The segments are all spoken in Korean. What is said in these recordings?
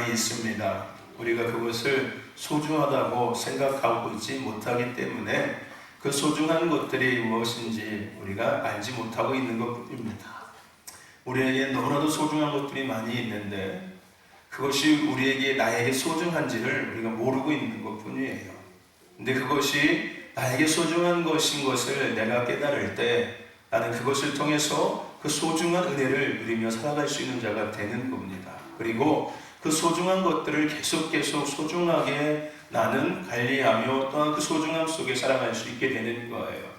많이 있습니다. 우리가 그것을 소중하다고 생각하고 있지 못하기 때문에 그 소중한 것들이 무엇인지 우리가 알지 못하고 있는 것뿐입니다. 우리에게 너무나도 소중한 것들이 많이 있는데 그것이 우리에게 나에게 소중한지를 우리가 모르고 있는 것뿐이에요. 근데 그것이 나에게 소중한 것인 것을 내가 깨달을 때 나는 그것을 통해서 그 소중한 은혜를 누리며 살아갈 수 있는 자가 되는 겁니다. 그리고 그 소중한 것들을 계속 소중하게 나는 관리하며 또한 그 소중함 속에 살아갈 수 있게 되는 거예요.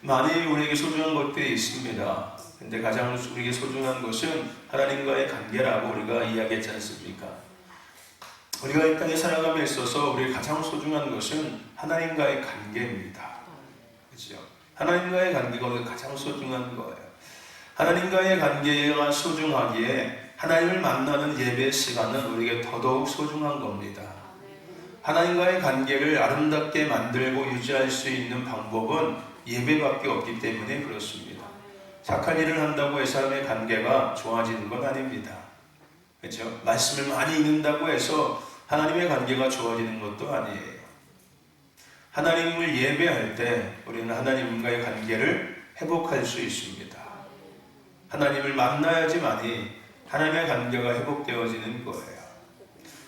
많이 우리에게 소중한 것들이 있습니다. 근데 가장 우리에게 소중한 것은 하나님과의 관계라고 우리가 이야기했지 않습니까? 우리가 이 땅에 살아감에 있어서 우리에게 가장 소중한 것은 하나님과의 관계입니다. 그렇죠? 하나님과의 관계가 우리가 가장 소중한 거예요. 하나님과의 관계가 소중하기에 하나님을 만나는 예배 시간은 우리에게 더더욱 소중한 겁니다. 하나님과의 관계를 아름답게 만들고 유지할 수 있는 방법은 예배밖에 없기 때문에 그렇습니다. 착한 일을 한다고 해서 사람의 관계가 좋아지는 건 아닙니다. 그렇죠? 말씀을 많이 읽는다고 해서 하나님의 관계가 좋아지는 것도 아니에요. 하나님을 예배할 때 우리는 하나님과의 관계를 회복할 수 있습니다. 하나님을 만나야지만이 하나님의 관계가 회복되어지는 거예요.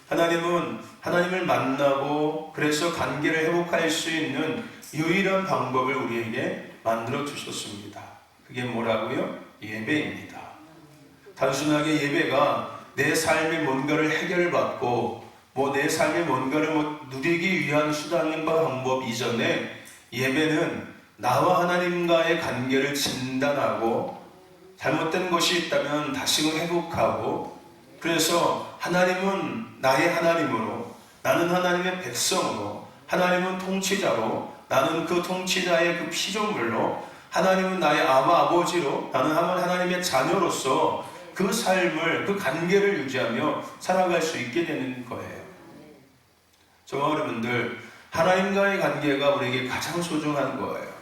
하나님은 하나님을 만나고 그래서 관계를 회복할 수 있는 유일한 방법을 우리에게 만들어 주셨습니다. 그게 뭐라고요? 예배입니다. 단순하게 예배가 내 삶의 뭔가를 해결받고 내 삶의 뭔가를 누리기 위한 수단과 방법 이전에 예배는 나와 하나님과의 관계를 진단하고 잘못된 것이 있다면 다시금 회복하고 그래서 하나님은 나의 하나님으로 나는 하나님의 백성으로 하나님은 통치자로 나는 그 통치자의 그 피조물로 하나님은 나의 아버지로 나는 하나님의 자녀로서 그 삶을 그 관계를 유지하며 살아갈 수 있게 되는 거예요. 저와 여러분들 하나님과의 관계가 우리에게 가장 소중한 거예요.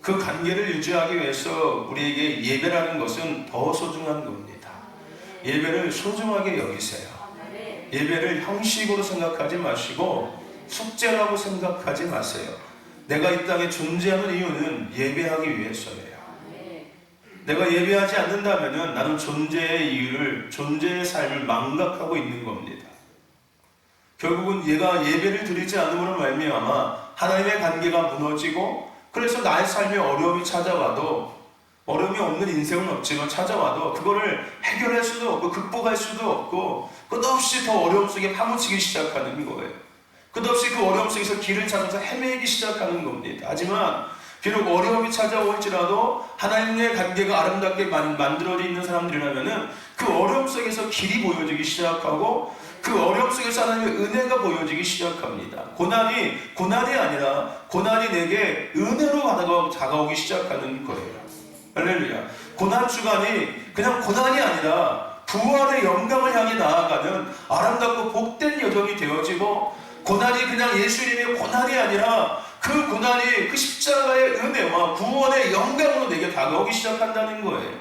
그 관계를 유지하기 위해서 우리에게 예배라는 것은 더 소중한 겁니다. 예배를 소중하게 여기세요. 예배를 형식으로 생각하지 마시고 숙제라고 생각하지 마세요. 내가 이 땅에 존재하는 이유는 예배하기 위해서예요. 내가 예배하지 않는다면 나는 존재의 이유를, 존재의 삶을 망각하고 있는 겁니다. 결국은 얘가 예배를 드리지 않음으로 말미암아 하나님의 관계가 무너지고 그래서 나의 삶에 어려움이 찾아와도 어려움이 없는 인생은 없지만 찾아와도 그거를 해결할 수도 없고 극복할 수도 없고 끝없이 더 어려움 속에 파묻히기 시작하는 거예요. 끝없이 그 어려움 속에서 길을 찾아서 헤매기 시작하는 겁니다. 하지만 비록 어려움이 찾아올지라도 하나님의 관계가 아름답게 만들어져 있는 사람들이라면 그 어려움 속에서 길이 보여지기 시작하고 그 어려움 속에서 하나님의 은혜가 보여지기 시작합니다. 고난이 아니라 고난이 내게 은혜로 다가오기 시작하는 거예요. 할렐루야. 고난주간이 그냥 고난이 아니라 부활의 영광을 향해 나아가는 아름답고 복된 여정이 되어지고 고난이 그냥 예수님의 고난이 아니라 그 고난이 그 십자가의 은혜와 구원의 영광으로 내게 다가오기 시작한다는 거예요.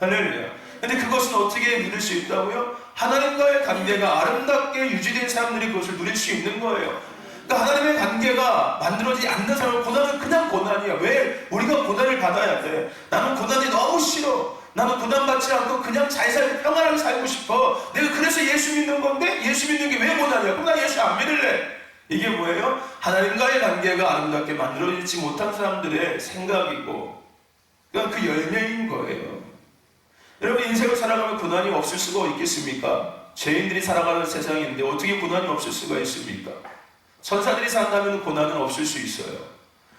할렐루야. 근데 그것은 어떻게 누릴 수 있다고요? 하나님과의 관계가 아름답게 유지된 사람들이 그것을 누릴 수 있는 거예요. 그러니까 하나님의 관계가 만들어지지 않는 사람은 고난은 그냥 고난이야. 왜 우리가 고난을 받아야 돼? 나는 고난이 너무 싫어. 나는 고난받지 않고 그냥 잘 살고 평안하게 살고 싶어. 내가 그래서 예수 믿는 건데 예수 믿는 게 왜 고난이야? 그럼 나 예수 안 믿을래. 이게 뭐예요? 하나님과의 관계가 아름답게 만들어지지 못한 사람들의 생각이고 그러니까 그 열매인 거예요. 여러분 인생을 살아가면 고난이 없을 수가 있겠습니까? 죄인들이 살아가는 세상인데 어떻게 고난이 없을 수가 있습니까? 선사들이 산다면 고난은 없을 수 있어요.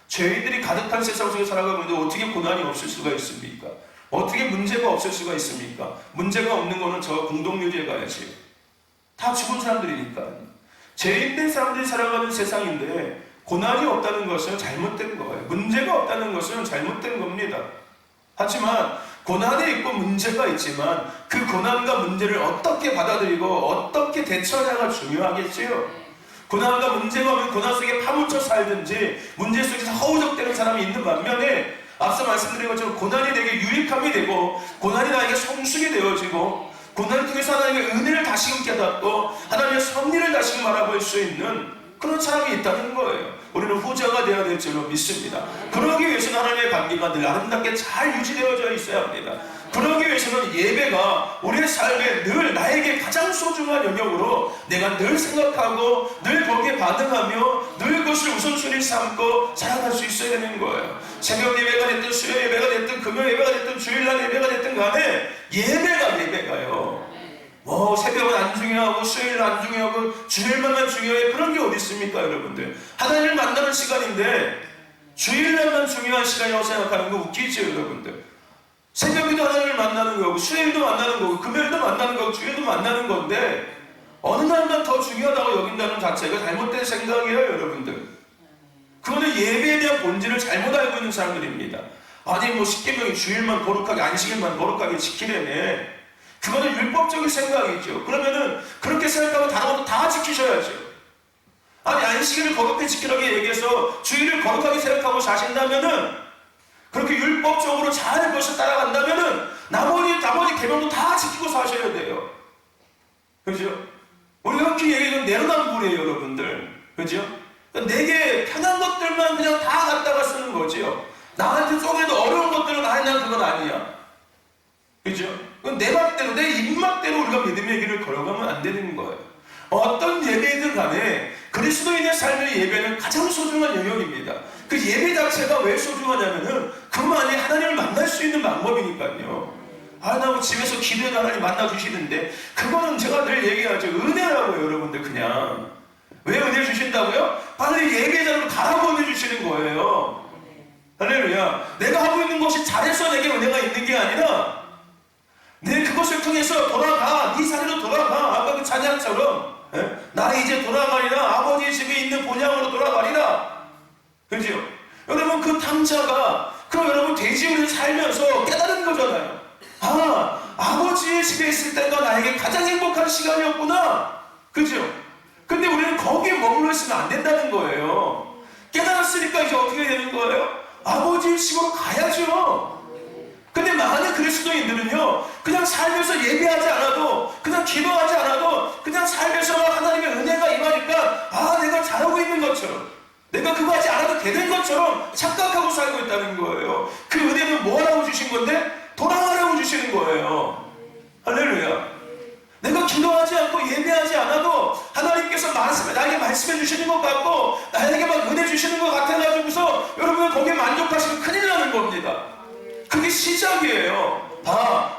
죄인들이 가득한 세상 속에 살아가고 있는데 어떻게 고난이 없을 수가 있습니까? 어떻게 문제가 없을 수가 있습니까? 문제가 없는 거는 저 공동묘지에 가야지. 다 죽은 사람들이니까. 죄인된 사람들이 살아가는 세상인데 고난이 없다는 것은 잘못된 거예요. 문제가 없다는 것은 잘못된 겁니다. 하지만 고난이 있고 문제가 있지만 그 고난과 문제를 어떻게 받아들이고 어떻게 대처하냐가 중요하겠지요. 고난과 문제가 오면 고난 속에 파묻혀 살든지 문제 속에서 허우적대는 사람이 있는 반면에 앞서 말씀드린 것처럼 고난이 내게 유익함이 되고 고난이 나에게 성숙이 되어지고 고난을 통해서 하나님의 은혜를 다시금 깨닫고 하나님의 섭리를 다시금 알아볼 수 있는 그런 사람이 있다는 거예요. 우리는 후자가 되어야 될 줄로 믿습니다. 그러기 위해서는 하나님의 관계가 늘 아름답게 잘 유지되어져 있어야 합니다. 그러기 위해서는 예배가 우리의 삶에 늘 나에게 가장 소중한 영역으로 내가 늘 생각하고 늘 거기에 반응하며 늘 그것을 우선순위 삼고 살아갈 수 있어야 되는 거예요. 새벽 예배가 됐든 수요 예배가 됐든 금요 예배가 됐든 주일날 예배가 됐든 간에 예배가요. 새벽은 안 중요하고 수요일은 안 중요하고 주일날만 중요해, 그런 게 어디 있습니까 여러분들? 하나님을 만나는 시간인데 주일날만 중요한 시간이라고 생각하는 거 웃기죠 여러분들? 새벽에도 하나님을 만나는 거고 수요일도 만나는 거고 금요일도 만나는 거고 주일도 만나는 건데 어느 날만 더 중요하다고 여긴다는 자체가 잘못된 생각이에요 여러분들. 그거는 예배에 대한 본질을 잘못 알고 있는 사람들입니다. 아니 십계명이 주일만 거룩하게 안식일만 거룩하게 지키려네, 그거는 율법적인 생각이죠. 그러면은 그렇게 생각하고 다른 것도 다 지키셔야죠. 아니 안식일을 거룩하게 지키라고 얘기해서 주일을 거룩하게 생각하고 사신다면은, 그렇게 율법적으로 잘 그것을 따라간다면은 나머지 계명도 다 지키고 사셔야 돼요. 그죠? 우리가 그렇게 얘기하면 내로남불이에요 여러분들. 그죠? 내게 편한 것들만 그냥 다 갖다가 쓰는 거지요. 나한테 조금이라도 어려운 것들은 난 그건 아니야. 그죠? 내 맘대로 내 입맛대로 우리가 믿음의 길을 걸어가면 안 되는 거예요. 어떤 예배이든 간에 그리스도인의 삶의 예배는 가장 소중한 영역입니다. 그 예배 자체가 왜 소중하냐면은 그만이 하나님을 만날 수 있는 방법이니까요. 나 집에서 기도해도 하나님 만나주시는데, 그거는 제가 늘 얘기하죠. 은혜라고요 여러분들. 그냥 왜 은혜 주신다고요? 빨리 예배자로 가라 보내주시는 거예요. 할렐루야. 내가 하고 있는 것이 잘해서 내게 은혜가 있는 게 아니라 내 그것을 통해서 돌아가, 네 자리로 돌아가. 아까 그 찬양처럼 나 이제 돌아가리라, 아버지 집에 있는 본향으로 돌아가리라. 그죠? 여러분 그 탐자가 여러분 돼지우리를 살면서 깨달은 거잖아요. 아버지의 집에 있을 때가 나에게 가장 행복한 시간이었구나. 그죠? 근데 우리는 거기에 머물러 있으면 안 된다는 거예요. 깨달았으니까 이제 어떻게 되는 거예요? 아버지의 집으로 가야죠. 근데 많은 그리스도인들은요, 그냥 살면서 예배하지 않아도, 그냥 기도하지 않아도, 그냥 살면서 하나님의 은혜가 임하니까 내가 잘하고 있는 것처럼, 내가 그거 하지 않아도 되는 것처럼 착각하고 살고 있다는 거예요. 그 은혜는 뭐 하라고 주신 건데? 돌아가라고 주시는 거예요. 할렐루야. 내가 기도하지 않고 예배하지 않아도 하나님께서 나에게 말씀해 주시는 것 같고 나에게 막 은혜 주시는 것 같아가지고서 여러분 거기에 만족하시면 큰일 나는 겁니다. 그게 시작이에요.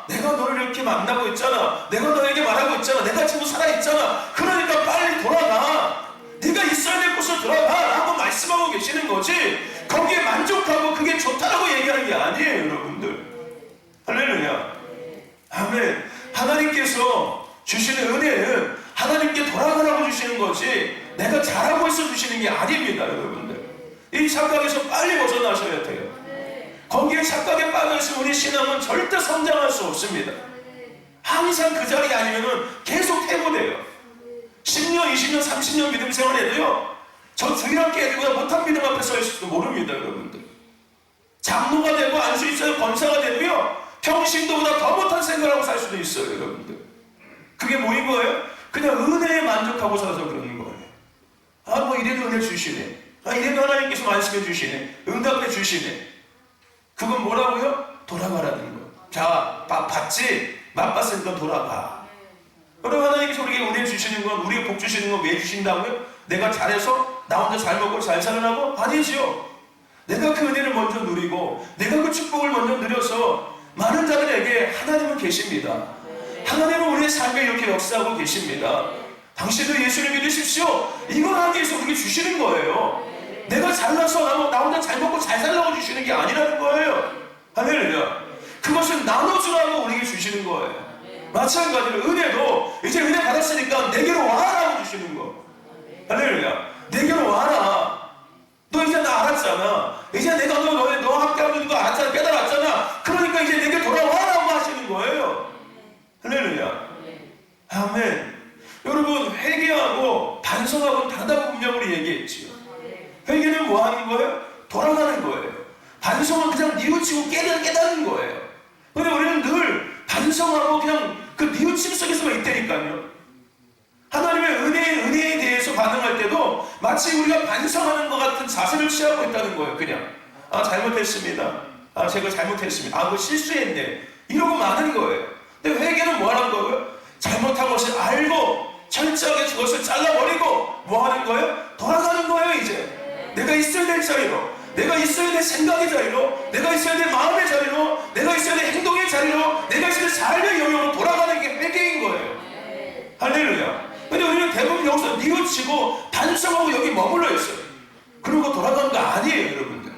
내가 너를 이렇게 만나고 있잖아. 내가 너에게 말하고 있잖아. 내가 지금 살아있잖아. 그러니까 빨리 돌아가. 네가 있어야 될 곳으로 돌아가 라고 말씀하고 계시는 거지, 거기에 만족하고 그게 좋다라고 얘기하는 게 아니에요 여러분들. 할렐루야. 아멘. 하나님께서 주시는 은혜는 하나님께 돌아가라고 주시는 거지 내가 잘하고 있어 주시는 게 아닙니다 여러분들. 이 착각에서 빨리 벗어나셔야 돼요. 거기에 착각에 빠져있으면 우리 신앙은 절대 성장할 수 없습니다. 항상 그 자리 아니면은 계속 퇴보돼요. 10년, 20년, 30년 믿음 생활해도요, 저 주일학교 애들보다 못한 믿음 앞에 서 있을지도 모릅니다 여러분들. 장로가 되고 안수 있어요 권사가 되고요, 평신도보다 더 못한 생각을 하고 살 수도 있어요 여러분들. 그게 뭐인 거예요? 그냥 은혜에 만족하고 살아서 그러는 거예요. 이래도 은혜 주시네. 이래도 하나님께서 말씀해 주시네. 응답해 주시네. 그건 뭐라고요? 돌아가라는 거. 자, 봤지? 맛봤으니까 돌아가. 여러분 하나님께서 우리에게 은혜 주시는 건, 우리에게 복 주시는 건 왜 주신다고요? 내가 잘해서 나 혼자 잘 먹고 잘 살으라고? 아니죠. 내가 그 은혜를 먼저 누리고 내가 그 축복을 먼저 누려서 많은 자들에게 하나님은 계십니다. 하나님은 우리의 삶에 이렇게 역사하고 계십니다. 당신도 예수를 믿으십시오. 이걸 하기 위해서 우리에게 주시는 거예요. 내가 잘나서 나 혼자 잘 먹고 잘 살라고 주시는 게 아니라는 거예요. 할렐루야. 그것은 나눠주라고 우리에게 주시는 거예요. 마찬가지로 은혜도 이제 은혜 받았으니까 내게로 와라고 주시는 거. 할렐루야. 내게로 와라. 너 이제 나 알았잖아. 이제 내가 너 함께하고 있는 거 알았잖아. 깨달았잖아. 그러니까 이제 내게 돌아와라고 하시는 거예요. 할렐루야. 아멘. 여러분 회개하고 반성하고 다르다고 분명히 얘기했지요. 회개는 뭐 하는 거예요? 돌아가는 거예요. 반성은 그냥 뉘우치고 깨닫는 거예요. 근데 우리는 늘 반성하고 그냥 그 뉘우침 속에서만 있다니까요. 하나님의 은혜에 대해서 반응할 때도 마치 우리가 반성하는 것 같은 자세를 취하고 있다는 거예요. 그냥 잘못했습니다. 제가 잘못했습니다. 그거 실수했네. 이러고 마는 거예요. 근데 회개는 뭐 하는 거예요? 잘못한 것을 알고 철저하게 그것을 잘라버리고 뭐 하는 거예요? 돌아가는 거예요. 이제 내가 있어야 될 자리로, 내가 있어야 될 생각의 자리로, 내가 있어야 될 마음의 자리로, 내가 있어야 될 행동의 자리로, 내가 있어야 될 삶의 영역으로 돌아가는 게 회개인 거예요. 할렐루야. 근데 우리는 대부분 여기서 뉘우치고 반성하고 여기 머물러 있어요. 그러고 돌아가는 거 아니에요. 여러분들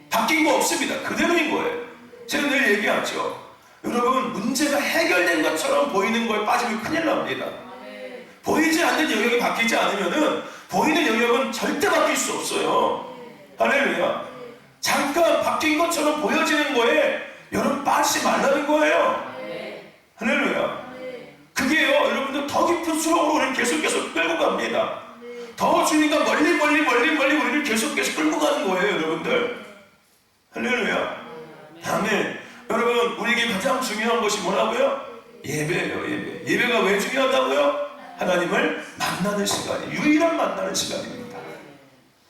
바뀐 거 없습니다. 그대로인 거예요. 제가 늘 얘기하죠. 여러분, 문제가 해결된 것처럼 보이는 거에 빠지면 큰일 납니다. 보이지 않는 영역이 바뀌지 않으면은 보이는 영역은 절대 바뀔 수 없어요. 할렐루야. 잠깐 바뀐 것처럼 보여지는 거에 여러분 빠지지 말라는 거예요. 할렐루야. 그게요, 여러분들 더 깊은 수렁으로 우리를 계속 끌고 갑니다. 더 주님과 멀리 우리를 계속 끌고 가는 거예요, 여러분들. 할렐루야. 아멘. 여러분, 우리에게 가장 중요한 것이 뭐라고요? 예배예요. 예배가 왜 중요하다고요? 하나님을 만나는 시간이, 유일한 만나는 시간입니다.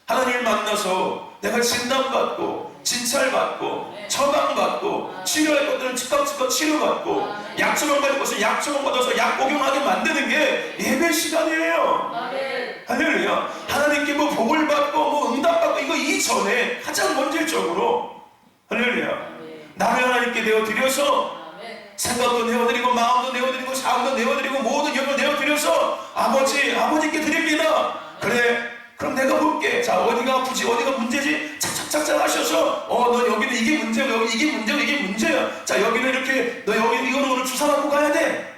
하나님을 만나서 내가 진단받고 진찰받고 처방받고 치료할 것들은 즉각 치료받고 약처방 받을 것은 약처방 받아서 약 복용하게 만드는 게 예배 시간이에요. 할렐루야. 하나님께 뭐 복을 받고 뭐 응답받고 이거 이전에 가장 본질적으로 할렐루야, 나를 하나님께 내어드려서 생각도 내어드리고 마음도 내어드리고 삶도 내어드리고 모든 영을 내어드려서 아버지께 드립니다. 그래, 그럼 내가 볼게. 자, 어디가 아프지, 어디가 문제지, 착착착착 하셔서 너 여기는 이게 문제고 여기 이게 문제고 이게 문제야. 자, 여기는 이렇게, 너 여기 이거는 오늘 주사 맞고 가야 돼.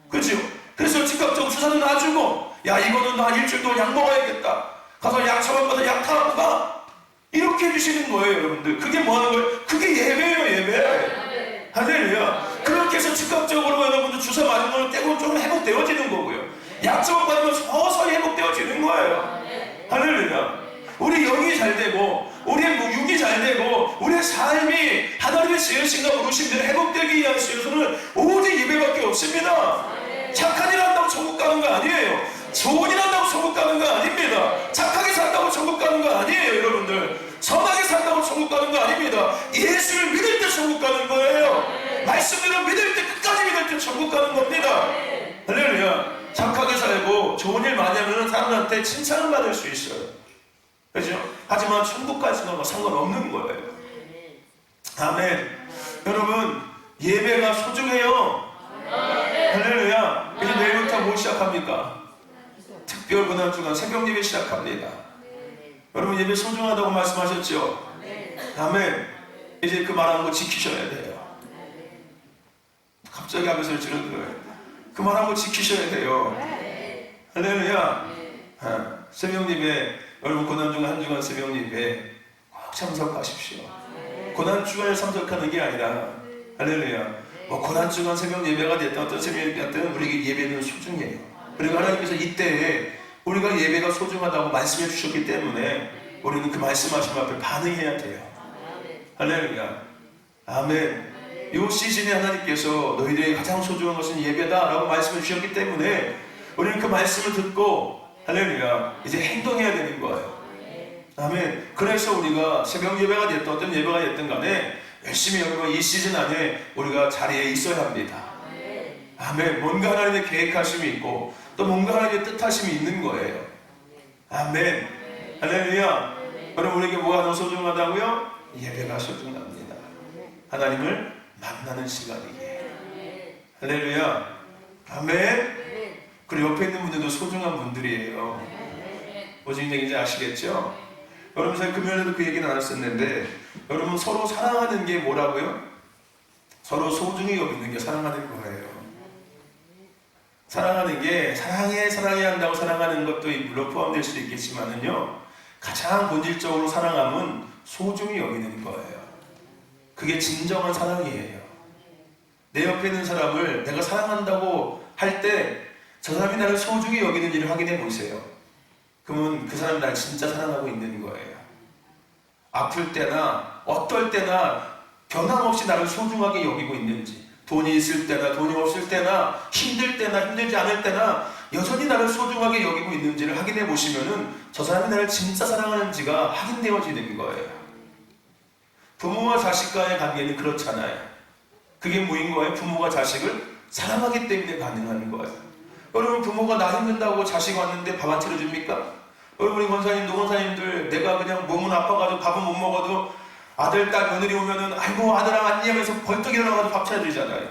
그렇죠? 그래서 즉각적으로 주사도 놔주고, 야, 이거는 나 일주일 동안 약 먹어야겠다. 가서 약 처방받아 약 타고 가. 이렇게 해주시는 거예요, 여러분들. 그게 뭐 하는 거예요? 그게 예배예요, 예배. 할렐루야. 그렇게 해서 즉각적으로 여러분들 주사 맞은 거는 떼고 좀 회복되어지는 거고요. 약점을 받으면 서서히 회복되어지는 거예요. 할렐루야. 우리 영이 잘 되고 우리의 육이 잘 되고 우리의 삶이 하나님의 지으신가 부르심대로 회복되기 위한 수요소는 오직 예배밖에 없습니다. 착한 일 한다고 천국 가는 거 아니에요. 좋은 일 한다고 천국 가는 거 아닙니다. 착하게 산다고 천국 가는 거 아니에요. 여러분들 선하게 산다고 천국 가는 거 아닙니다. 예수를 믿을 때 천국 가는 거예요. 말씀대로 믿을 때, 끝까지 믿을 때 천국 가는 겁니다. 할렐루야. 착하게 살고 좋은 일 많이 하면 사람들한테 칭찬을 받을 수 있어요. 그렇죠? 하지만 천국까지는 뭐 상관없는 거예요. 아멘. 여러분, 예배가 소중해요. 할렐루야. 이제 내일부터 뭐 시작합니까? 특별 고난주간 새벽 예배 시작합니다. 여러분, 예배 소중하다고 말씀하셨죠? 아멘. 이제 그 말한 거 지키셔야 돼요. 갑자기 하면서 지는 거예요. 그 말한 거 지키셔야 돼요. 할렐루야. 새벽 예배, 여러분 고난주간 한 주간 새벽 예배 꼭 참석하십시오. 고난주간에 참석하는 게 아니라 할렐루야, 뭐 고난주간 새벽 예배가 됐든 어떤 새벽 예배가 됐든 우리에게 예배는 소중해요. 그리고 하나님께서 이때에 우리가 예배가 소중하다고 말씀해 주셨기 때문에 우리는 그 말씀하신 앞에 반응해야 돼요. 할렐루야. 아멘. 이 시즌에 하나님께서 너희들에게 가장 소중한 것은 예배다 라고 말씀해 주셨기 때문에 우리는 그 말씀을 듣고 할렐루야, 이제 행동해야 되는 거예요. 아멘. 그래서 우리가 새벽 예배가 됐든 어떤 예배가 됐든 간에 열심히 여러분 이 시즌 안에 우리가 자리에 있어야 합니다. 아멘. 뭔가 하나님의 계획하심이 있고 또 뭔가 하나님의 뜻하심이 있는 거예요. 아멘. 할렐루야. 여러분, 우리에게 뭐가 더 소중하다고요? 예배가 소중합니다. 하나님을 만나는 시간이기에. 할렐루야. 아멘. 그리고 옆에 있는 분들도 소중한 분들이에요. 무슨 얘기인지 아시겠죠? 여러분, 제가 금요일에도 그 얘기 나눴었는데 여러분, 서로 사랑하는 게 뭐라고요? 서로 소중히 여기는 게 사랑하는 거예요. 사랑하는 게 사랑해야 한다고 사랑하는 것도 물론 포함될 수 있겠지만은요, 가장 본질적으로 사랑함은 소중히 여기는 거예요. 그게 진정한 사랑이에요. 내 옆에 있는 사람을 내가 사랑한다고 할 때 저 사람이 나를 소중히 여기는지를 확인해 보세요. 그러면 그 사람이 나를 진짜 사랑하고 있는 거예요. 아플 때나 어떨 때나 변함없이 나를 소중하게 여기고 있는지, 돈이 있을 때나 돈이 없을 때나 힘들 때나 힘들지 않을 때나 여전히 나를 소중하게 여기고 있는지를 확인해 보시면은 저 사람이 나를 진짜 사랑하는지가 확인되어지는 거예요. 부모와 자식 간의 관계는 그렇잖아요. 그게 뭐인 거예요? 부모가 자식을 사랑하기 때문에 가능한 거예요. 여러분, 부모가 나 힘든다고 자식 왔는데 밥 안 차려줍니까? 여러분, 우리 권사님, 노권사님들, 내가 그냥 몸은 아파가지고 밥은 못 먹어도 아들, 딸, 며느리 오면은 아이고 아들아 왔니? 하면서 벌떡 일어나가지고 밥 차려주잖아요.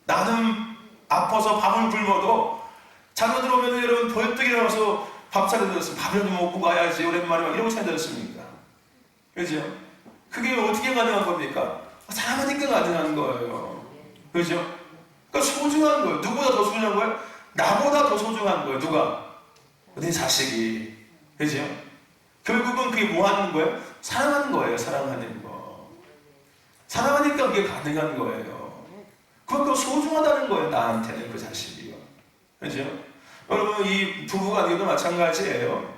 나는 아파서 밥을 굶어도 자녀들 오면은 여러분 벌떡 일어나서 밥 차려줬으면 밥을 좀 먹고 가야지 오랜만에 막 이러고 차려줬습니까? 그죠? 그게 어떻게 가능한 겁니까? 사랑하니까 가능한 거예요. 그죠? 그러니까 소중한 거예요. 누구보다 더 소중한 거예요? 나보다 더 소중한 거예요. 누가? 내 자식이. 그죠? 결국은 그게 뭐 하는 거예요? 사랑하는 거예요. 사랑하는 거. 사랑하니까 그게 가능한 거예요. 그만큼 소중하다는 거예요. 나한테는 그 자식이요. 그죠? 여러분, 이 부부관계도 마찬가지예요.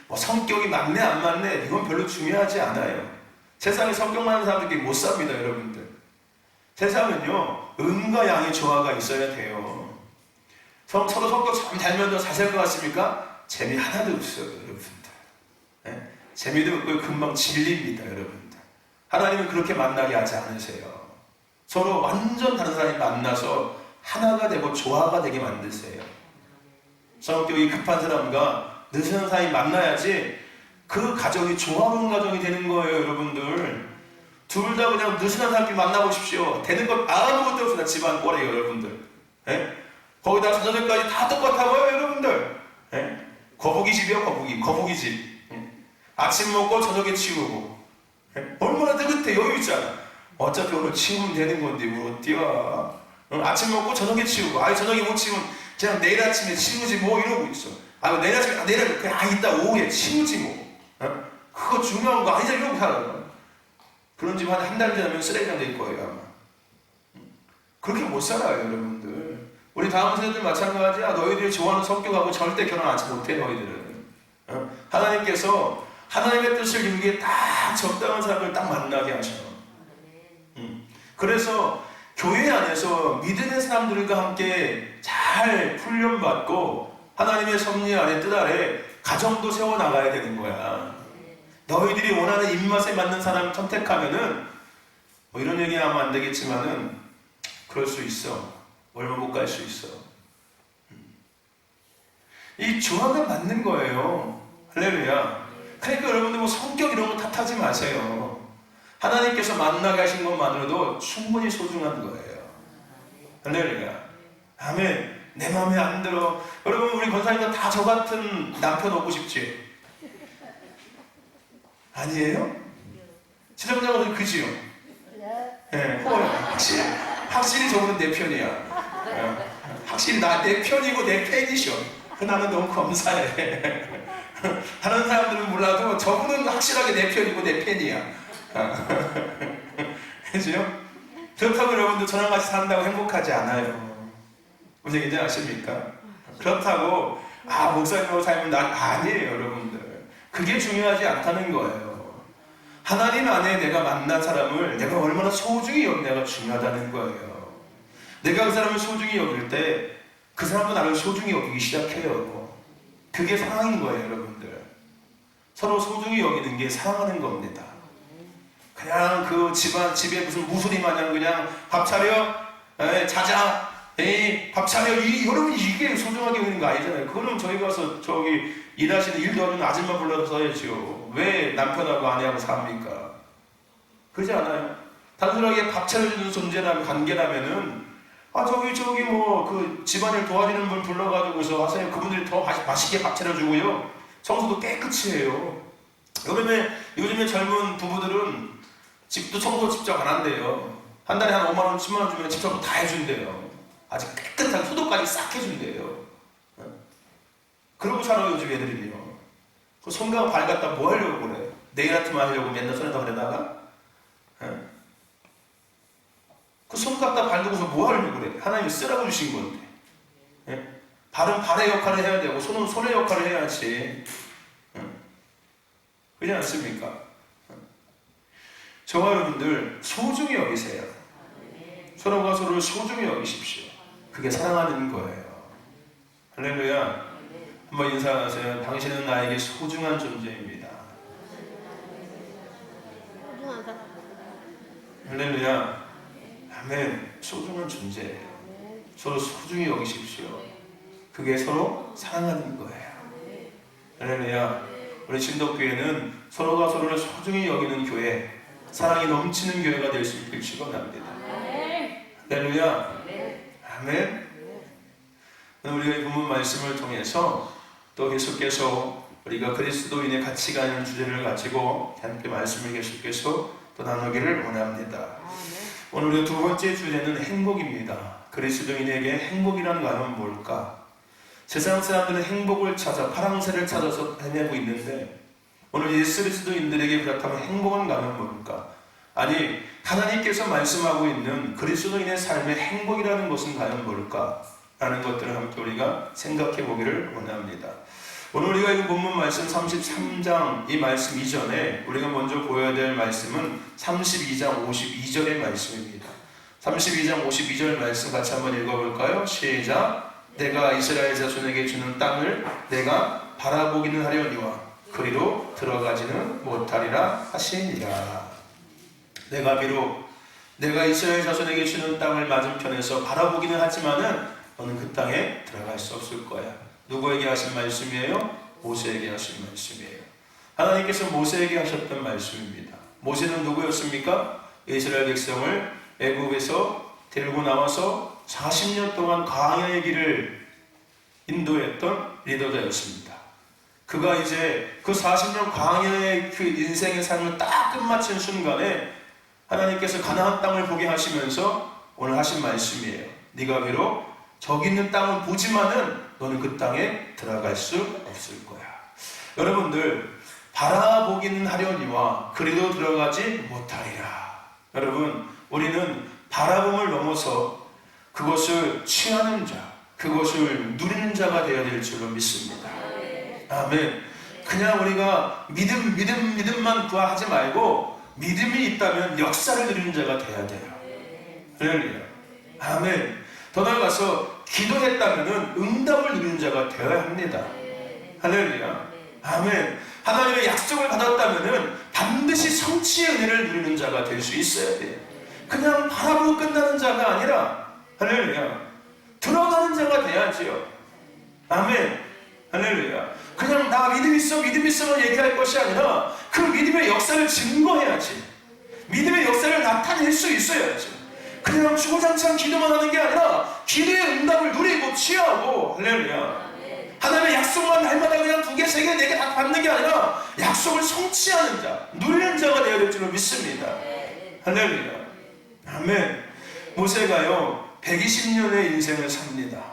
뭐 성격이 맞네 안 맞네 이건 별로 중요하지 않아요. 세상에 성격 많은 사람들끼리 못 삽니다. 여러분들. 세상은요 음과 양의 조화가 있어야 돼요. 서로 성격 참 잘 맞아서 잘 살 것 같습니까? 재미 하나도 없어요. 여러분들. 네? 재미도 없고 금방 질립니다. 여러분들. 하나님은 그렇게 만나게 하지 않으세요. 서로 완전 다른 사람이 만나서 하나가 되고 조화가 되게 만드세요. 성격이 급한 사람과 느슨한 사람이 만나야지 그 가정이 조화로운 가정이 되는 거예요. 여러분들. 둘 다 그냥 느슨한 사람끼리 만나보십시오. 되는 것 아무것도 없습니다. 집안 꼴이에요. 여러분들. 예? 거기다 자녀들까지 다 똑같아요. 여러분들. 예? 거북이 집이요. 거북이 집. 예? 아침 먹고 저녁에 치우고. 예? 얼마나 느긋해. 여유 있잖아. 어차피 오늘 치우면 되는 건데 뭐 어때요. 아침 먹고 저녁에 치우고. 아니 저녁에 못 치우면 그냥 내일 아침에 치우지 뭐 이러고 있어. 내일 아침에 내일 그냥 이따 오후에 치우지 뭐. 어? 그거 중요한 거 아니잖아. 이러고 살아요. 그런 집 한 달 지나면 쓰레기장 될 거예요 아마. 그렇게 못 살아요 여러분들. 우리 다음 세대들 마찬가지야. 너희들이 좋아하는 성격하고 절대 결혼하지 못해 너희들은. 어? 하나님께서 하나님의 뜻을 이루기에 딱 적당한 사람을 딱 만나게 하셔요. 그래서 교회 안에서 믿음의 사람들과 함께 잘 훈련받고 하나님의 섭리 아래 뜻 아래 가정도 세워나가야 되는 거야. 너희들이 원하는 입맛에 맞는 사람을 선택하면은 뭐 이런 얘기 하면 안 되겠지만은 그럴 수 있어. 얼마 못 갈 수 있어. 이 조화가 맞는 거예요. 할렐루야. 그러니까 여러분들 뭐 성격 이런 거 탓하지 마세요. 하나님께서 만나게 하신 것만으로도 충분히 소중한 거예요. 할렐루야. 아멘. 내 마음에 안 들어. 여러분 우리 권사님도 다 저 같은 남편 얻고 싶지? 아니에요? 시청자분들 그지요? 네. 확실히 저분은 내 편이야. 확실히 내 편이고 내 팬이셔. 나는 너무 감사해. 다른 사람들은 몰라도 저분은 확실하게 내 편이고 내 팬이야. 그죠? 그렇다고 여러분들 저랑 같이 산다고 행복하지 않아요. 무슨 얘기인지 아십니까? 그렇다고 목사님하고 살면 아니에요 여러분들. 그게 중요하지 않다는 거예요. 하나님 안에 내가 만난 사람을 내가 얼마나 소중히 여기냐가 중요하다는 거예요. 내가 그 사람을 소중히 여길 때 그 사람도 나를 소중히 여기기 시작해요. 그게 사랑인 거예요 여러분들. 서로 소중히 여기는 게 사랑하는 겁니다. 그냥 그 집에 무슨 무술이 마냥 그냥 밥 차려, 자자, 밥 차려, 여러분 이게 소중하게 여기는 거 아니잖아요. 그거는 저희 가서 저기 일하시는 일 도와주는 아줌마 불러서 써야죠. 왜 남편하고 아내하고 삽니까? 그러지 않아요? 단순하게 밥 차려주는 존재라면 관계라면은 저기 뭐 그 집안일 도와주는 분 불러가지고서 하세요. 그분들이 더 맛있게 밥 차려주고요. 청소도 깨끗이 해요. 요즘에 젊은 부부들은 집도 청소 직접 안 한대요. 한 달에 한 5만 원, 10만 원 주면 집 청소 다 해준대요. 아주 깨끗한 소독까지 싹 해준대요. 그러고 살아요 요즘 애들이요. 그 손가락 발 갖다 뭐 하려고 그래? 네일 아트만 하려고 맨날 손에다 그러다가 그 손 갖다 발 두고서 뭐 하려고 그래? 하나님이 쓰라고 주신 건데. 발은 발의 역할을 해야 되고 손은 손의 역할을 해야지. 그렇지 않습니까? 저와 여러분들 소중히 여기세요. 서로가 서로를 소중히 여기십시오. 그게 사랑하는 거예요. 할렐루야. 한번 인사하세요. 당신은 나에게 소중한 존재입니다. 할렐루야. 아멘. 소중한 존재예요. 서로 소중히 여기십시오. 그게 서로 사랑하는 거예요. 할렐루야. 우리 진덕교회는 서로가 서로를 소중히 여기는 교회, 사랑이 넘치는 교회가 될 수 있길 축원합니다. 할렐루야. 아멘. 우리가 이 본문 말씀을 통해서 또 계속해서 우리가 그리스도인의 가치가 있는 주제를 가지고 함께 말씀을 계속해서 또 나누기를 원합니다. 오늘 우리가 두 번째 주제는 행복입니다. 그리스도인에게 행복이라는 것은 뭘까? 세상 사람들은 행복을 찾아 파랑새를 찾아서 헤매고 있는데 오늘 예수 그리스도인들에게 그렇다면 행복은 가면 뭘까? 아니, 하나님께서 말씀하고 있는 그리스도인의 삶의 행복이라는 것은 과연 뭘까? 라는 것들을 함께 우리가 생각해 보기를 원합니다. 오늘 우리가 이 본문 말씀 33장 이 말씀 이전에 우리가 먼저 보여야 될 말씀은 32장 52절의 말씀입니다. 32장 52절 말씀 같이 한번 읽어볼까요? 시작! 내가 이스라엘 자손에게 주는 땅을 내가 바라보기는 하려니와 그리로 들어가지는 못하리라 하시니라. 내가 비록 내가 이스라엘 자손에게 주는 땅을 맞은편에서 바라보기는 하지만은 너는 그 땅에 들어갈 수 없을 거야. 누구에게 하신 말씀이에요? 모세에게 하신 말씀이에요. 하나님께서 모세에게 하셨던 말씀입니다. 모세는 누구였습니까? 이스라엘 백성을 애굽에서 데리고 나와서 40년 동안 광야의 길을 인도했던 리더자였습니다. 그가 이제 그 40년 광야의 그 인생의 삶을 딱 끝마친 순간에 하나님께서 가나안 땅을 보게 하시면서 오늘 하신 말씀이에요. 네가 비록 저기 있는 땅은 보지만은 너는 그 땅에 들어갈 수 없을 거야. 여러분들, 바라보기는 하려니와 그리도 들어가지 못하리라. 여러분, 우리는 바라봄을 넘어서 그것을 취하는 자, 그것을 누리는 자가 되어야 될 줄로 믿습니다. 아멘. 그냥 우리가 믿음만 구하지 말고 믿음이 있다면 역사를 누리는 자가 되어야 돼요. 할렐루야. 아멘. 더 나아가서 기도했다면 응답을 누리는 자가 되어야 합니다. 할렐루야. 아멘. 하나님의 약속을 받았다면 반드시 성취의 은혜를 누리는 자가 될 수 있어야 돼요. 그냥 바라보고 끝나는 자가 아니라 할렐루야. 들어가는 자가 돼야지요. 아멘. 할렐루야. 그냥 나 믿음 있어만 얘기할 것이 아니라 그 믿음의 역사를 증거해야지. 믿음의 역사를 나타낼 수 있어야지. 그냥 주구장창 기도만 하는 게 아니라 기도의 응답을 누리고 취하고 할렐루야. 하나님의 약속만 날마다 그냥 2개, 3개, 4개 다 받는 게 아니라 약속을 성취하는 자, 누리는 자가 되어야 될 줄로 믿습니다. 할렐루야. 아멘. 모세가요 120년의 인생을 삽니다.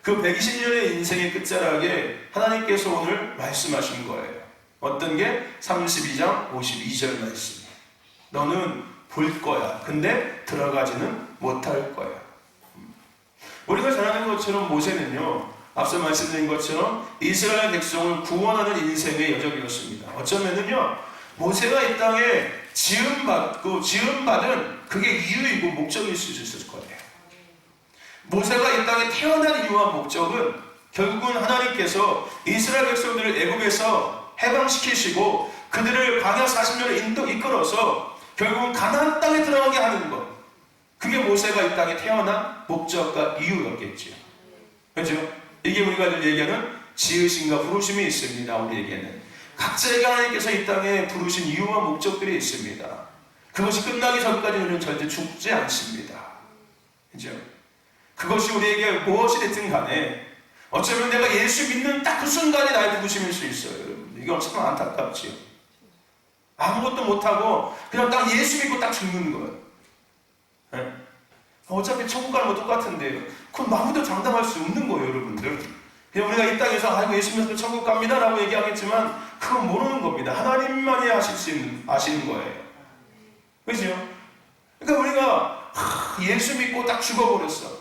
그 120년의 인생의 끝자락에 하나님께서 오늘 말씀하신 거예요. 어떤 게? 32장 52절 말씀. 너는 볼 거야. 근데 들어가지는 못할 거야. 우리가 잘 아는 것처럼 모세는요, 앞서 말씀드린 것처럼 이스라엘 백성을 구원하는 인생의 여정이었습니다. 어쩌면은요, 모세가 이 땅에 지음받은 그게 이유이고 목적일 수 있을 거예요. 모세가 이 땅에 태어난 이유와 목적은 결국은 하나님께서 이스라엘 백성들을 애굽에서 해방시키시고 그들을 광야 40년을 이끌어서 결국은 가나안 땅에 들어가게 하는 것. 그게 모세가 이 땅에 태어난 목적과 이유였겠죠. 그렇죠? 이게 우리가 늘 얘기하는 지으심과 부르심이 있습니다. 우리에게는 각자에게 하나님께서 이 땅에 부르신 이유와 목적들이 있습니다. 그것이 끝나기 전까지 우리는 절대 죽지 않습니다. 그렇죠? 그것이 우리에게 무엇이 됐든 간에 어쩌면 내가 예수 믿는 딱 그 순간이 나의 부르심일 수 있어요. 이게 엄청 안타깝지요. 아무것도 못하고 그냥 딱 예수 믿고 딱 죽는 거예요. 네? 어차피 천국 가는 거 똑같은데요. 그건 아무도 장담할 수 없는 거예요, 여러분들. 그냥 우리가 이 땅에서 아이고 예수 믿으면 천국 갑니다 라고 얘기하겠지만 그건 모르는 겁니다. 하나님만이 아시는 거예요. 그죠? 그러니까 우리가 예수 믿고 딱 죽어버렸어.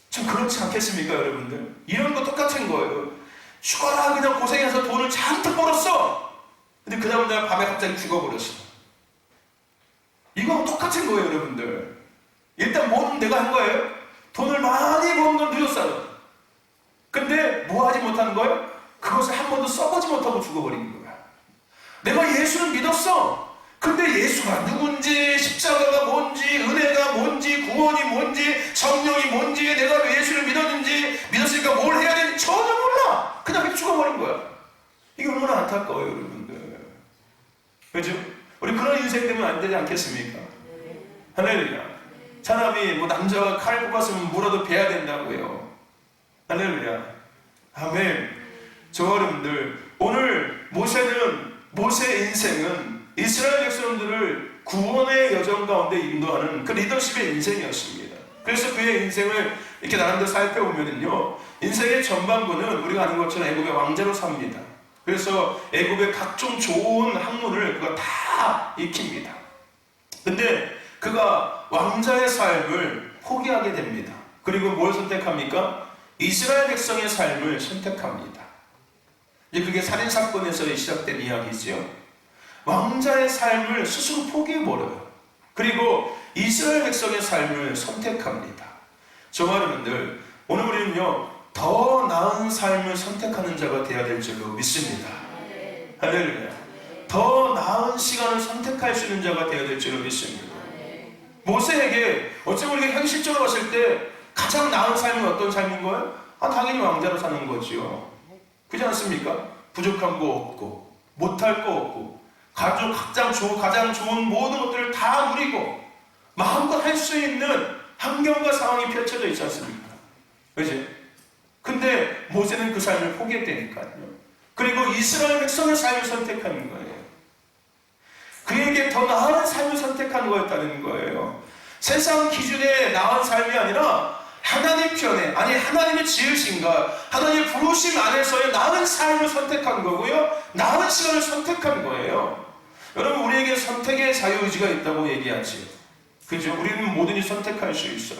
좀 그렇지 않겠습니까, 여러분들? 이런 거 똑같은 거예요. 죽어라 그냥 고생해서 돈을 잔뜩 벌었어. 근데 그 다음 날 밤에 갑자기 죽어버렸어. 이거 똑같은 거예요, 여러분들. 일단 뭐는 내가 한 거예요? 돈을 많이 버는 건 누렸어요. 근데 뭐 하지 못하는 거예요? 그것을 한 번도 써보지 못하고 죽어버린 거야. 내가 예수를 믿었어. 근데 예수가 누군지, 십자가가 뭔지, 은혜가 뭔지, 구원이 뭔지, 성령이 뭔지, 내가 왜 예수를 믿었으니까 뭘 해야 되는지 전혀 몰라. 그냥 죽어버린 거야. 이게 얼마나 안타까워요, 여러분들. 그죠? 우리 그런 인생 되면 안 되지 않겠습니까? 할렐루야. 사람이 뭐 남자가 칼 뽑았으면 물어도 베야 된다고요. 할렐루야. 아멘. 저 여러분들, 오늘 모세의 인생은 이스라엘 백성들을 구원의 여정 가운데 인도하는 그 리더십의 인생이었습니다. 그래서 그의 인생을 이렇게 나름대로 살펴보면요, 인생의 전반부는 우리가 아는 것처럼 애굽의 왕자로 삽니다. 그래서 애굽의 각종 좋은 학문을 그가 다 익힙니다. 근데 그가 왕자의 삶을 포기하게 됩니다. 그리고 뭘 선택합니까? 이스라엘 백성의 삶을 선택합니다. 이제 그게 살인사건에서 시작된 이야기죠. 왕자의 삶을 스스로 포기해버려요. 그리고 이스라엘 백성의 삶을 선택합니다. 저 여러분들, 오늘 우리는요, 더 나은 삶을 선택하는 자가 되어야 될 줄로 믿습니다. 할렐루야. 더 나은 시간을 선택할 수 있는 자가 되어야 될 줄로 믿습니다. 모세에게 어쩌면 우리가 현실적으로 봤을 때 가장 나은 삶은 어떤 삶인 거예요? 당연히 왕자로 사는 거지요. 그렇지 않습니까? 부족한 거 없고, 못할 거 없고, 가장 좋은 모든 것들을 다 누리고 마음껏 할 수 있는 환경과 상황이 펼쳐져 있지 않습니까? 그렇지? 근데 모세는 그 삶을 포기했다니까요. 그리고 이스라엘 백성의 삶을 선택하는 거예요. 그에게 더 나은 삶을 선택한 거였다는 거예요. 세상 기준의 나은 삶이 아니라 하나님 편에, 아니 하나님의 지으신가, 하나님의 부르심 안에서의 나은 삶을 선택한 거고요, 나은 시간을 선택한 거예요. 여러분, 우리에게 선택의 자유의지가 있다고 얘기하지. 그죠? 우리는 뭐든지 선택할 수 있어요.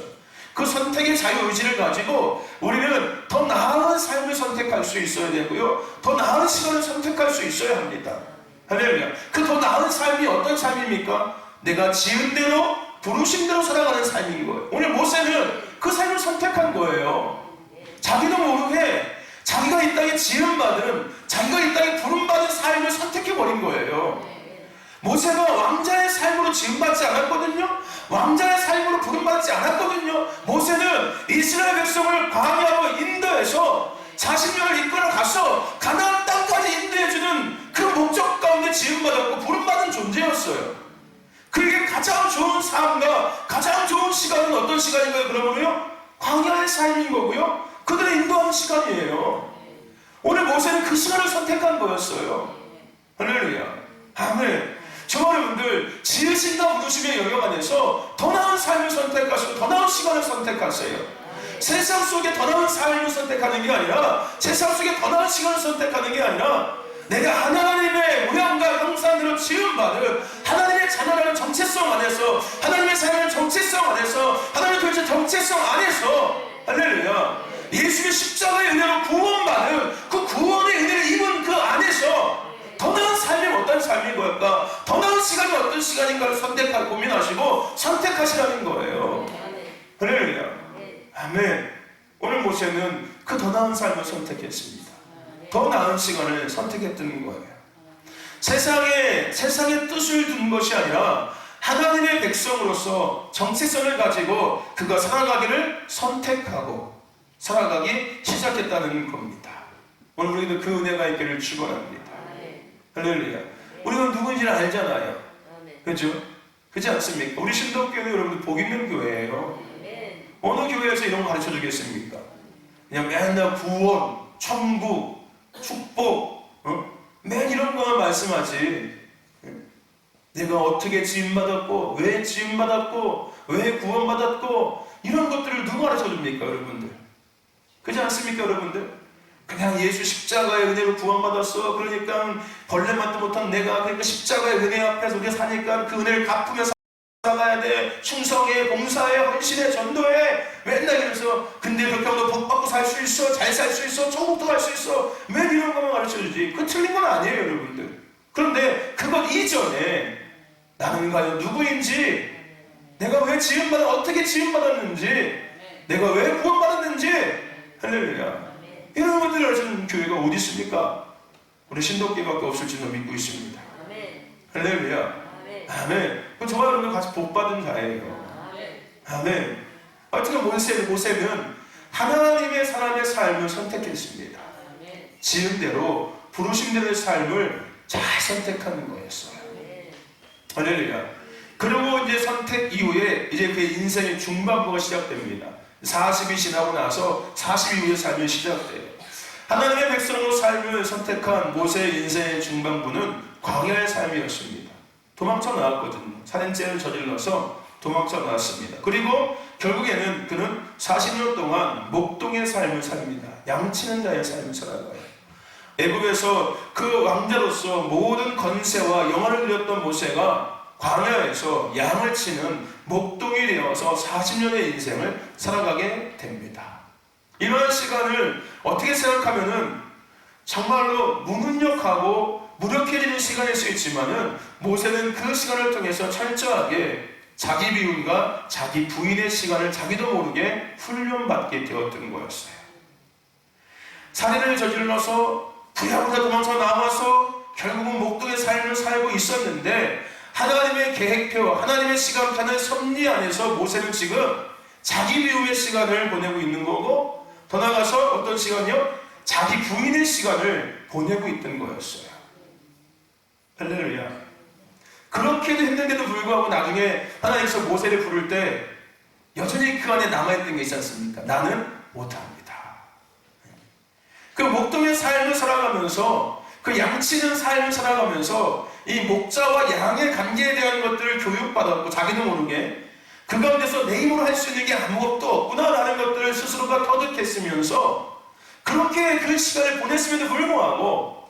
그 선택의 자유의지를 가지고 우리는 더 나은 삶을 선택할 수 있어야 되고요, 더 나은 시간을 선택할 수 있어야 합니다. 할렐루야. 그 더 나은 삶이 어떤 삶입니까? 내가 지은 대로, 부르신 대로 살아가는 삶인 거예요. 오늘 모세는 그 삶을 선택한 거예요. 자기도 모르게 자기가 이 땅에 지음받은, 자기가 이 땅에 부름받은 삶을 선택해버린 거예요. 모세가 왕자의 삶으로 지음받지 않았거든요. 왕자의 삶으로 부름받지 않았거든요. 모세는 이스라엘 백성을 광야로 인도해서 40년을 이끌어 가서 가나안 땅까지 인도해주는 그 목적 가운데 지음받았고 부름받은 존재였어요. 그에게 가장 좋은 삶과 가장 좋은 시간은 어떤 시간인가요? 그러면요, 광야의 삶인 거고요, 그들의 인도하는 시간이에요. 오늘 모세는 그 시간을 선택한 거였어요. 할렐루야. 아멘. 저 여러분들, 지으신다 부르심의 영역 안에서 더 나은 삶을 선택하시고 더 나은 시간을 선택하세요. 세상 속에 더 나은 삶을 선택하는 게 아니라, 세상 속에 더 나은 시간을 선택하는 게 아니라, 내가 하나님의 모양과 형상대로 지음받은 하나님의 자녀라는 정체성 안에서, 하나님의 자녀라는 정체성 안에서, 하나님의 도대체 정체성 안에서, 할렐루야, 예수의 십자가의 은혜로 구원받은 그 구원의 은혜를 입은 그 안에서 더 나은 삶이 어떤 삶인 걸까? 더 나은 시간이 어떤 시간인가를 선택하고 고민하시고 선택하시라는 거예요. 할렐루야. 아멘. 오늘 모세는 그 더 나은 삶을 선택했습니다. 더 나은 시간을 선택했던 거예요. 세상의 뜻을 둔 것이 아니라 하나님의 백성으로서 정체성을 가지고 그가 살아가기를 선택하고 살아가기 시작했다는 겁니다. 오늘 우리는 그 은혜가 있기를 축원합니다. 할렐루야. 우리가 누군지를 알잖아요. 그렇죠? 그렇지 않습니까? 우리 신덕교회는 여러분들 복 있는 교회예요. 어느 교회에서 이런 거 가르쳐 주겠습니까? 그냥 맨날 구원, 천국, 축복, 맨 이런 거만 말씀하지. 내가 어떻게 지음받았고, 왜 지음받았고, 왜 구원받았고, 이런 것들을 누가 가르쳐 줍니까, 여러분들? 그렇지 않습니까, 여러분들? 그냥 예수 십자가의 은혜로 구원받았어. 그러니까 벌레만도 못한 내가, 그러니까 십자가의 은혜 앞에서 우리가 사니까 그 은혜를 갚으면서 살아가야 돼. 충성해, 봉사해, 헌신해, 전도해. 맨날 이러면서 근데 그렇게 하면 너 복 받고 살 수 있어, 잘 살 수 있어, 천국도 갈 수 있어. 맨 이런 것만 가르쳐주지. 그거 틀린 건 아니에요, 여러분들. 그런데 그것 이전에 나는 과연 누구인지, 내가 왜 어떻게 지음받았는지, 내가 왜 구원받았는지, 할렐루야. 이런 것들을 아시는 교회가 어디 있습니까? 우리 신도교밖에 없을지도 믿고 있습니다. 할렐루야. 아멘. 저와 여러분 같이 복받은 자예요. 아멘. 어쨌든 모세는 하나님의 사람의 삶을 선택했습니다. 지음대로 부르심대로의 삶을 잘 선택하는 거였어요. 할렐루야. 그리고 이제 선택 이후에 이제 그의 인생의 중반부가 시작됩니다. 40이 지나고 나서 40 이후의 삶이 시작돼요. 하나님의 백성으로 삶을 선택한 모세의 인생의 중반부는 광야의 삶이었습니다. 도망쳐 나왔거든요. 살인죄를 저질러서 도망쳐 나왔습니다. 그리고 결국에는 그는 40년 동안 목동의 삶을 삽니다. 양치는 자의 삶을 살아가요. 애굽에서 그 왕자로서 모든 건세와 영화를 누렸던 모세가 광야에서 양을 치는 목동이 되어서 40년의 인생을 살아가게 됩니다. 이러한 시간을 어떻게 생각하면은 정말로 무능력하고 무력해지는 시간일 수 있지만은 모세는 그 시간을 통해서 철저하게 자기 비움과 자기 부인의 시간을 자기도 모르게 훈련받게 되었던 거였어요. 살인을 저질러서 부랴부랴 도망쳐 나와서 결국은 목동의 삶을 살고 있었는데 하나님의 계획표, 하나님의 시간표는 섭리 안에서 모세는 지금 자기 비움의 시간을 보내고 있는 거고 더 나아가서 어떤 시간이요? 자기 부인의 시간을 보내고 있던 거였어요. 할렐루야. 그렇게도 했는데도 불구하고 나중에 하나님께서 모세를 부를 때 여전히 그 안에 남아있던 게 있지 않습니까? 나는 못합니다. 그 목동의 삶을 살아가면서 그 양치는 삶을 살아가면서 이 목자와 양의 관계에 대한 것들을 교육받았고 자기도 모르게 그 가운데서 내 힘으로 할 수 있는 게 아무것도 없구나라는 것들을 스스로가 터득했으면서 그렇게 그 시간을 보냈음에도 불구하고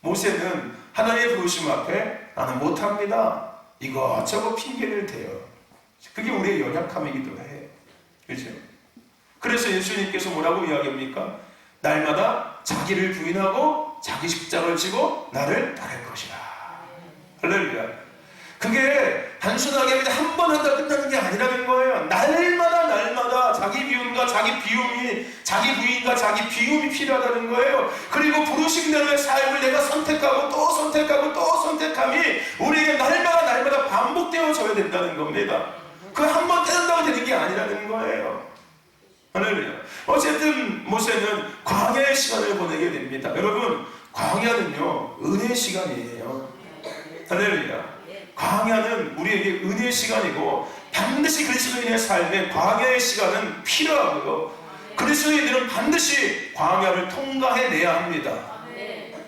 모세는 하나님의 부르심 앞에 나는 못합니다. 이것저것 핑계를 대요. 그게 우리의 연약함이기도 해요. 그렇죠? 그래서 예수님께서 뭐라고 이야기합니까? 날마다 자기를 부인하고 자기 십자가를 지고 나를 따를 것이라. 할렐루야. 그게 단순하게 한 번 한다 끝나는 게 아니라는 거예요. 날마다 자기 비움과 자기 부인과 자기 비움이 필요하다는 거예요. 그리고 부르심대로의 삶을 내가 선택하고 또 선택하고 또 선택함이 우리에게 날마다 반복되어져야 된다는 겁니다. 그 한 번 떼는다고 되는 게 아니라는 거예요. 할렐루야. 어쨌든 모세는 광야의 시간을 보내게 됩니다. 여러분, 광야는요 은혜의 시간이에요. 할렐루야. 광야는 우리에게 은혜의 시간이고 반드시 그리스도인의 삶에 광야의 시간은 필요하고요. 그리스도인들은 반드시 광야를 통과해내야 합니다.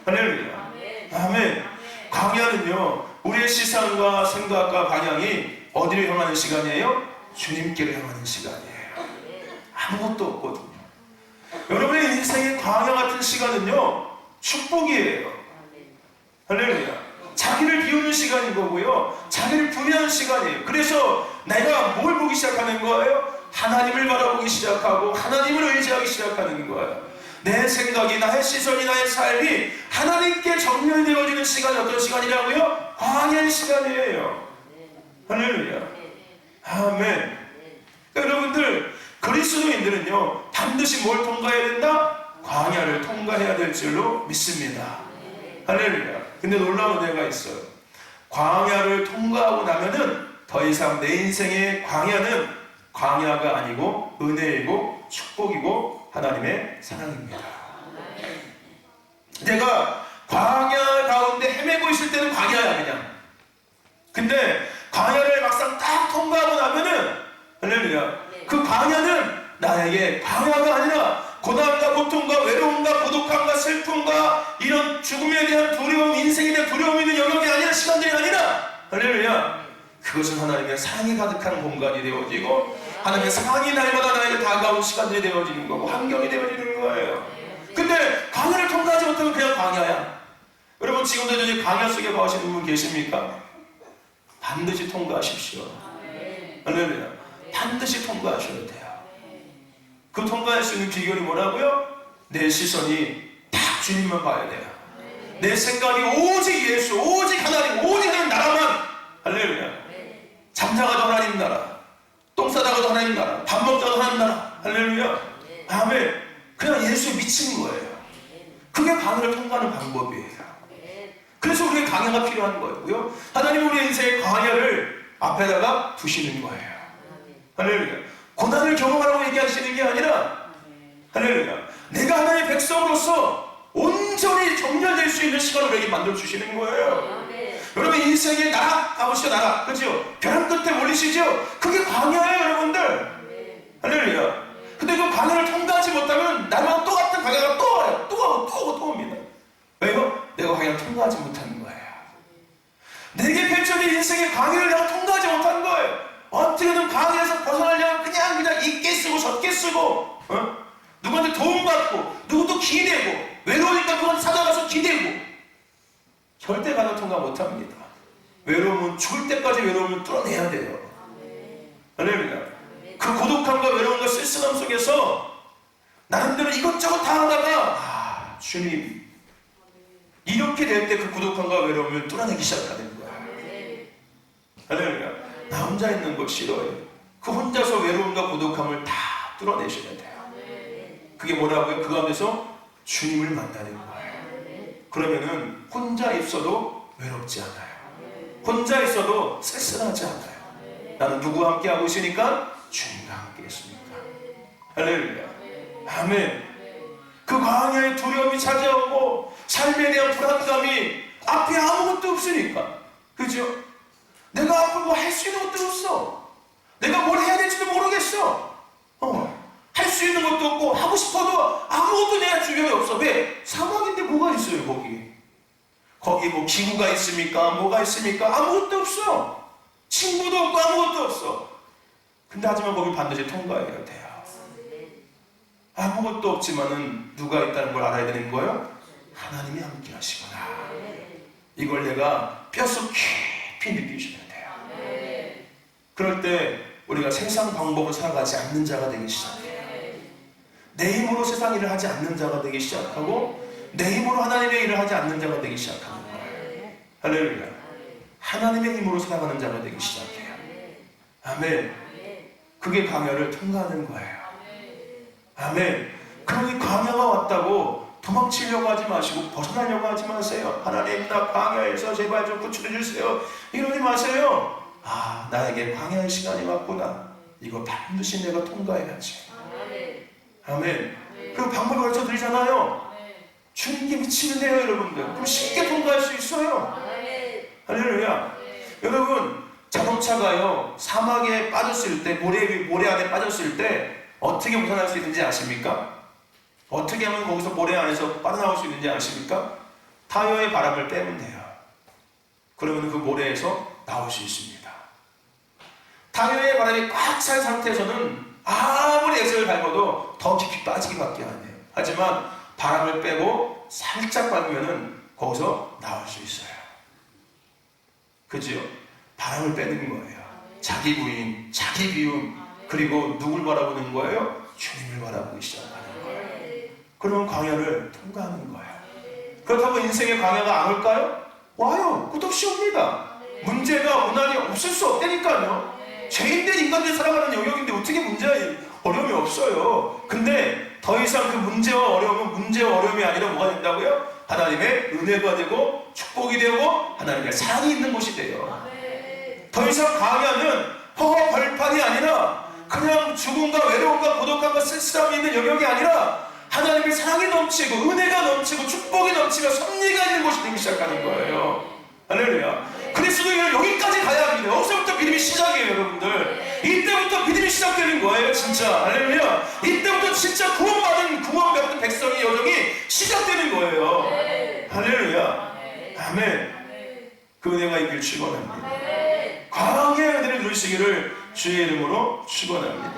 할렐루야. 아멘. 광야는요 우리의 시선과 생각과 방향이 어디를 향하는 시간이에요? 주님께로 향하는 시간이에요. 아무것도 없거든요. 여러분의 인생의 광야 같은 시간은요 축복이에요. 할렐루야. 자기를 비우는 시간인 거고요. 자기를 부인하는 시간이에요. 그래서 내가 뭘 보기 시작하는 거예요? 하나님을 바라보기 시작하고 하나님을 의지하기 시작하는 거예요. 내 생각이, 나의 시선이, 나의 삶이 하나님께 정렬되어지는 시간이 어떤 시간이라고요? 광야의 시간이에요. 할렐루야. 아멘. 여러분들, 그리스도인들은요 반드시 뭘 통과해야 된다? 광야를 통과해야 될 줄로 믿습니다. 할렐루야. 근데 놀라운 은혜가 있어요. 광야를 통과하고 나면은 더 이상 내 인생의 광야는 광야가 아니고 은혜이고 축복이고 하나님의 사랑입니다. 내가 광야 가운데 헤매고 있을 때는 광야야 그냥. 근데 광야를 막상 딱 통과하고 나면은 할렐루야. 그 광야는 나에게 광야가 아니라 고난과 고통과 외로움과 고독함과 슬픔과 이런 죽음에 대한 두려움, 인생에 대한 두려움이 있는 영역이 아니라 시간들이 아니라 할렐루야. 그것은 하나님의 사랑이 가득한 공간이 되어지고 하나님의 사랑이 날마다 나에게 다가온 시간들이 되어지는 거고 환경이 되어지는 거예요. 근데 광야를 통과하지 못하면 그냥 광야야. 여러분 지금도 여전히 광야 속에 거하시는 분 계십니까? 반드시 통과하십시오. 할렐루야. 반드시 통과하셔야 돼요. 그 통과할 수 있는 비결이 뭐라고요? 내 시선이 딱 주님만 봐야 돼요. 내 생각이 오직 예수, 오직 하나님, 오직 하나님 나라만. 할렐루야. 잠자가도 하나님 나라, 똥 싸다가도 하나님 나라, 밥 먹다가도 하나님 나라. 할렐루야. 아멘. 그냥 예수에 미친 거예요. 그게 강해를 통과하는 방법이에요. 그래서 우리에게 강해가 필요한 거고요. 하나님 우리 인생의 강해를 앞에다가 두시는 거예요. 할렐루야. 고난을 경험하라고 얘기하시는 게 아니라, 할렐루야, 내가 하나님의 백성으로서 온전히 정렬될 수 있는 시간을 우리에게 만들어 주시는 거예요. 여러분 인생의 나락 가보시죠. 나락, 그죠? 벼랑 끝에 몰리시죠? 그게 광야예요 여러분들. 할렐루야. 근데 그 광야를 통과하지 못하면 나랑 똑같은 광야가 또 와요. 또 오고 또 오고 또 옵니다. 왜요? 내가 광야를 통과하지 못하는 거예요. 내게 펼쳐진 인생의 광야를 내가 통과하지 못한 거예요. 어떻게든 광야에서 벗어나려면 그냥 있게 쓰고 젖게 쓰고, 누구한테 도움받고 누구도 기대고, 외로우니까 누구한테 찾아가서 기대고, 절대 광야 통과 못합니다. 외로움은 죽을 때까지 외로움을 뚫어내야 돼요. 할렐루야. 그 고독함과 외로움과 쓸쓸함 속에서 나름대로 이것저것 다 하다가 주님, 이렇게 될 때 그 고독함과 외로움을 뚫어내기 시작하는 거야. 할렐루야. 나 혼자 있는 거 싫어요. 그 혼자서 외로움과 고독함을 다 뚫어내셔야 돼요. 그게 뭐라고요? 그 가운데서 주님을 만나는 거예요. 그러면은 혼자 있어도 외롭지 않아요. 혼자 있어도 쓸쓸하지 않아요. 나는 누구와 함께 하고 있으니까 주님과 함께 있습니다. 할렐루야. 아멘. 그 광야의 두려움이 찾아오고 삶에 대한 불안감이, 앞에 아무것도 없으니까, 그죠? 내가 앞으로 뭐 할 수 있는 것도 없어. 내가 뭘 해야 될지도 모르겠어. 할 수 있는 것도 없고 하고 싶어도 아무것도 내 주변에 없어. 왜? 사막인데 뭐가 있어요 거기? 거기 뭐 기구가 있습니까? 뭐가 있습니까? 아무것도 없어. 친구도 없고 아무것도 없어. 근데 하지만 거기 반드시 통과해야 돼요. 아무것도 없지만은 누가 있다는 걸 알아야 되는 거예요? 하나님이 함께 하시구나. 이걸 내가 뼛속 깊이 느끼셔야 돼요. 그럴 때 우리가 세상 방법을 살아가지 않는 자가 되기 시작해요. 내 힘으로 세상 일을 하지 않는 자가 되기 시작하고, 내 힘으로 하나님의 일을 하지 않는 자가 되기 시작하는 거예요. 할렐루야. 하나님의 힘으로 살아가는 자가 되기 시작해요. 아멘. 그게 광야를 통과하는 거예요. 아멘. 그러니 광야가 왔다고 도망치려고 하지 마시고 벗어나려고 하지 마세요. 하나님, 나 광야에서 제발 좀 구출해 주세요. 이러지 마세요. 아, 나에게 광야의 시간이 왔구나. 이거 반드시 내가 통과해야지. 아멘. 그 방법을 가르쳐 드리잖아요. 주님께 미치는데요 여러분들. 그럼 쉽게 통과할 수 있어요. 할렐루야. 여러분, 자동차가요 사막에 빠졌을 때, 모래 안에 빠졌을 때 어떻게 벗어날 수 있는지 아십니까? 어떻게 하면 거기서 모래 안에서 빠져나올 수 있는지 아십니까? 타이어의 바람을 빼면 돼요. 그러면 그 모래에서 나올 수 있습니다. 타이어의 바람이 꽉 찬 상태에서는 아무리 엑셀을 밟아도 더 깊이 빠지기밖에 안 해요. 하지만 바람을 빼고 살짝 밟으면 거기서 나올 수 있어요. 그죠? 바람을 빼는 거예요. 자기 부인, 자기 비움, 그리고 누굴 바라보는 거예요? 주님을 바라보기 시작하는 거예요. 그러면 광야를 통과하는 거예요. 그렇다고 인생의 광야가 안 올까요? 와요. 끝없이 옵니다. 문제가 고난이 없을 수 없다니까요. 죄인된 인간들이 살아가는 영역인데 어떻게 어려움이 없어요. 근데 더 이상 그 문제와 어려움은 문제와 어려움이 아니라 뭐가 된다고요? 하나님의 은혜가 되고 축복이 되고 하나님의 사랑이 있는 곳이 돼요. 더 이상 광야는 허허 벌판이 아니라 그냥 죽음과 외로움과 고독함과 쓸쓸함이 있는 영역이 아니라 하나님의 사랑이 넘치고 은혜가 넘치고 축복이 넘치고 섭리가 있는 곳이 되기 시작하는 거예요. 할렐루야. 그리스도인은 여기까지 가야 합니다. 여기서부터 믿음이 시작이에요 여러분들. 이때부터 믿음이 시작되는 거예요 진짜. 할렐루야. 이때부터 진짜 구원받은 백성의 여정이 시작되는 거예요. 할렐루야. 아멘. 그 은혜가 있길 축원합니다. 광야의 은혜를 누리시기를 주의 이름으로 축원합니다.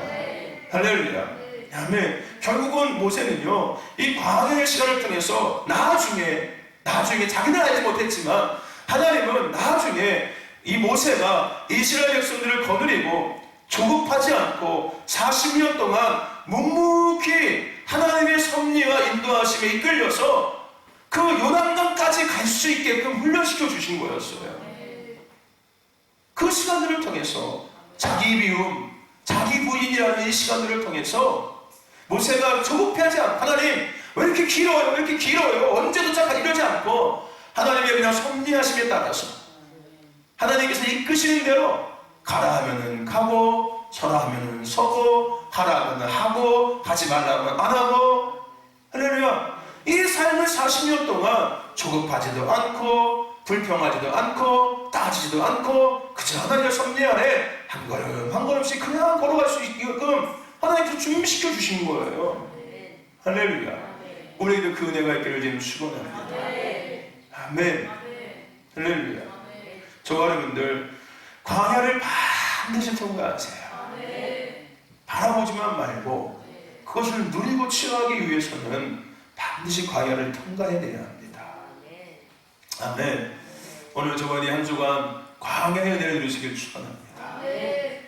할렐루야. 아멘. 결국은 모세는요 이 광야의 시간을 통해서 나중에 자기는 알지 못했지만 하나님은 나중에 이 모세가 이스라엘 백성들을 거느리고 조급하지 않고 40년 동안 묵묵히 하나님의 섭리와 인도하심에 이끌려서 그 요단강까지 갈 수 있게끔 훈련시켜 주신 거였어요. 그 시간들을 통해서 자기 비움, 자기 부인이라는 이 시간들을 통해서 모세가 조급해하지 않고 하나님 왜 이렇게 길어요? 왜 이렇게 길어요? 언제 도착하 이러지 않고 하나님의 그냥 섭리하심에 따라서 하나님께서 이끄시는 대로 가라 하면은 가고 서라 하면은 서고 하라 하면은 하고 하지 말라 하면 안 하고 할렐루야. 이 삶을 40년 동안 조급하지도 않고 불평하지도 않고 따지지도 않고 그저 하나님의 섭리 안에 한 걸음 한 걸음씩 그냥 걸어갈 수 있게끔 하나님께서 준비시켜 주신 거예요. 할렐루야. 우리에게도 그 은혜가 있기를 지금 축원합니다. 아멘. 할렐루야. 저와 여러분들 광야를 반드시 통과하세요. 바라보지만 말고 그것을 누리고 취하기 위해서는 반드시 광야를 통과해야 합니다. 아멘. 오늘 저번에 한 주간 광야의 은혜를 누리시길 축원합니다.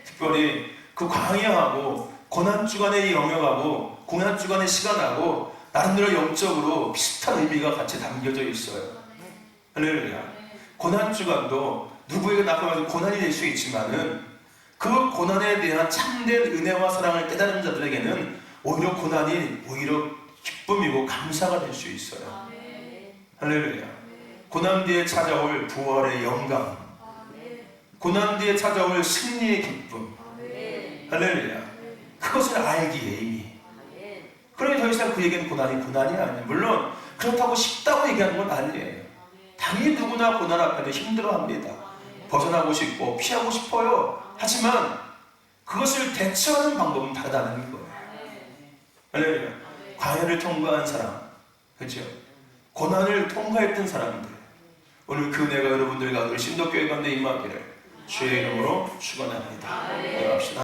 특별히 그 광야하고 고난주간의 영역하고 고난주간의 시간하고 나름대로 영적으로 비슷한 의미가 같이 담겨져 있어요. 할렐루야. 고난주간도 누구에게 나쁘면 고난이 될 수 있지만은 그 고난에 대한 참된 은혜와 사랑을 깨달은 자들에게는 오히려 고난이 오히려 기쁨이고 감사가 될 수 있어요. 할렐루야. 고난 뒤에 찾아올 부활의 영광, 고난 뒤에 찾아올 승리의 기쁨, 할렐루야. 그것을 알기에 이미 그러니 더 이상 그에게는 고난이 아니에요. 물론 그렇다고 쉽다고 얘기하는 건 아니에요. 당연히 누구나 고난 앞에는 힘들어합니다. 벗어나고 싶고 피하고 싶어요. 하지만 그것을 대처하는 방법은 다르다는 거예요. 할렐루야. 광야를 통과한 사람, 그렇죠? 고난을 통과했던 사람들, 오늘 그 은혜가 여러분들 가운데 신도교회 가운데 임하기를 주의 이름으로 축원합니다. 기도합시다.